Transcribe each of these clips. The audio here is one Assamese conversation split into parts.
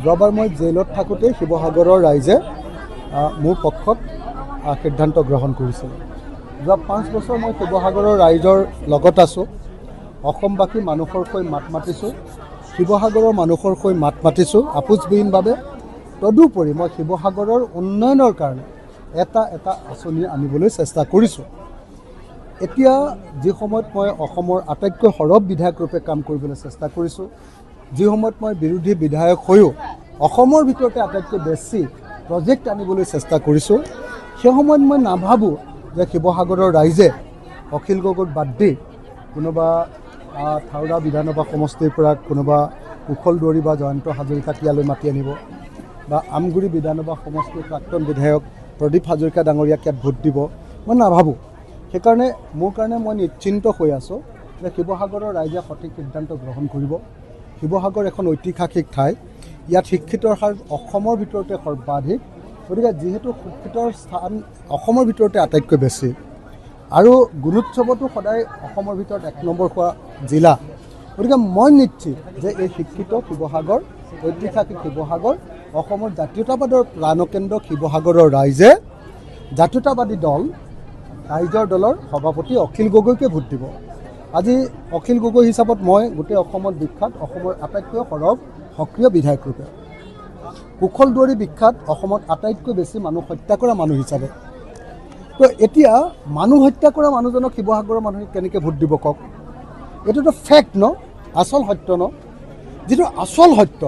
যোৱাবাৰ মই জেলত থাকোঁতে শিৱসাগৰৰ ৰাইজে মোৰ পক্ষত সিদ্ধান্ত গ্ৰহণ কৰিছিল। যোৱা 5 বছৰ মই শিৱসাগৰৰ ৰাইজৰ লগত আছোঁ। অসমবাসী মানুহৰ হৈ মাত মাতিছোঁ, শিৱসাগৰৰ মানুহৰ হৈ মাত মাতিছোঁ আপোচবিহীনভাৱে। তদুপৰি মই শিৱসাগৰৰ উন্নয়নৰ কাৰণে এটা আঁচনি আনিবলৈ চেষ্টা কৰিছোঁ। এতিয়া যি সময়ত মই অসমৰ আটাইতকৈ সৰব বিধায়ক ৰূপে কাম কৰিবলৈ চেষ্টা কৰিছোঁ, যি সময়ত মই বিৰোধী বিধায়ক হৈও অসমৰ ভিতৰতে আটাইতকৈ বেছি প্ৰজেক্ট আনিবলৈ চেষ্টা কৰিছোঁ, সেই সময়ত মই নাভাবোঁ যে শিৱসাগৰৰ ৰাইজে অখিল গগৈক বাদ দি কোনোবা থাওৰা বিধানসভা সমষ্টিৰ পৰা কোনোবা কুশল দুৱাৰী বা জয়ন্ত হাজৰিকাক ইয়ালৈ মাতি আনিব, বা আমগুৰি বিধানসভা সমষ্টিৰ প্ৰাক্তন বিধায়ক প্ৰদীপ হাজৰিকা ডাঙৰীয়াক ইয়াত ভোট দিব, মই নাভাবোঁ। সেইকাৰণে মোৰ কাৰণে মই নিশ্চিন্ত হৈ আছোঁ যে শিৱসাগৰৰ ৰাইজে সঠিক সিদ্ধান্ত গ্ৰহণ কৰিব। শিৱসাগৰ এখন ঐতিহাসিক ঠাই, ইয়াত শিক্ষিতৰ হাৰ অসমৰ ভিতৰতে সৰ্বাধিক, গতিকে যিহেতু শিক্ষিতৰ স্থান অসমৰ ভিতৰতে আটাইতকৈ বেছি আৰু গুণোৎসৱতো সদায় অসমৰ ভিতৰত 1 নম্বৰ হোৱা জিলা, গতিকে মই নিশ্চিত যে এই শিক্ষিত শিৱসাগৰ, ঐতিহাসিক শিৱসাগৰ, অসমৰ জাতীয়তাবাদৰ প্ৰাণকেন্দ্ৰ শিৱসাগৰৰ ৰাইজে জাতীয়তাবাদী দল ৰাইজৰ দলৰ সভাপতি অখিল গগৈকে ভোট দিব। আজি অখিল গগৈ হিচাপত মই গোটেই অসমত বিখ্যাত, অসমৰ আটাইতকৈ সৰব সক্ৰিয় বিধায়ক ৰূপে, কুশল দুৱাৰী বিখ্যাত, অসমত আটাইতকৈ বেছি মানুহ হত্যা কৰা মানুহ হিচাপে। তো এতিয়া মানুহ হত্যা কৰা মানুহজনক শিৱসাগৰৰ মানুহে কেনেকৈ ভোট দিব কওক? এইটোতো ফেক্ট ন, আচল সত্য ন। যিটো আচল সত্য,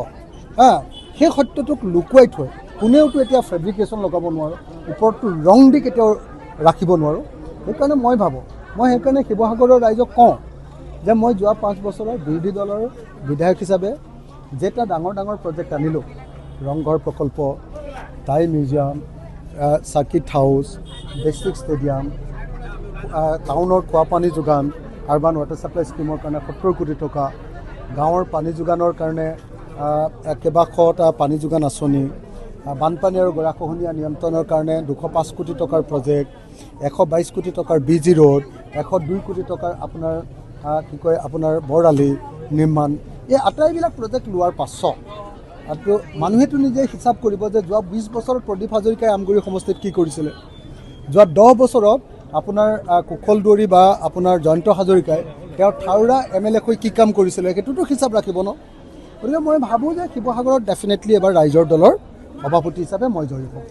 সেই সত্যটোক লুকুৱাই থৈ কোনেওতো এতিয়া ফেব্ৰিকেশ্যন লগাব নোৱাৰোঁ, ওপৰতটো ৰং দি কেতিয়াও ৰাখিব নোৱাৰোঁ। সেইকাৰণে মই ভাবোঁ, মই সেইকাৰণে শিৱসাগৰৰ ৰাইজক কওঁ যে মই যোৱা 5 বছৰৰ বিৰোধী দলৰ বিধায়ক হিচাপে যেটা ডাঙৰ প্ৰজেক্ট আনিলোঁ, ৰংঘৰ প্ৰকল্প, Tai museum, circuit house, district stadium, টাউনৰ খোৱা পানী যোগান, আৰ্বান ৱাটাৰ ছাপ্লাই স্কিমৰ কাৰণে 70 কোটি টকা, গাঁৱৰ পানী যোগানৰ কাৰণে কেইবাশটা পানী যোগান আঁচনি, বানপানী আৰু গৰাখহনীয়া নিয়ন্ত্ৰণৰ কাৰণে 205 কোটি টকাৰ প্ৰজেক্ট, 122 কোটি টকাৰ BG ৰোড, 102 কোটি টকাৰ আপোনাৰ বৰালি নিৰ্মাণ, এই আটাইবিলাক প্ৰজেক্ট লোৱাৰ পাছত আৰু মানুহেতো নিজে হিচাপ কৰিব যে যোৱা 20 বছৰত প্ৰদীপ হাজৰিকাই আমগুৰি সমষ্টিত কি কৰিছিলে, যোৱা 10 বছৰত আপোনাৰ কুশল দুৱাৰী বা আপোনাৰ জয়ন্ত হাজৰিকাই তেওঁ থাওৰা MLA হৈ কি কাম কৰিছিলে, সেইটোতো হিচাপ ৰাখিব ন। গতিকে মই ভাবোঁ যে শিৱসাগৰত ডেফিনেটলি এবাৰ ৰাইজৰ দলৰ সভাপতি হিচাপে মই জয়ী হ'ম।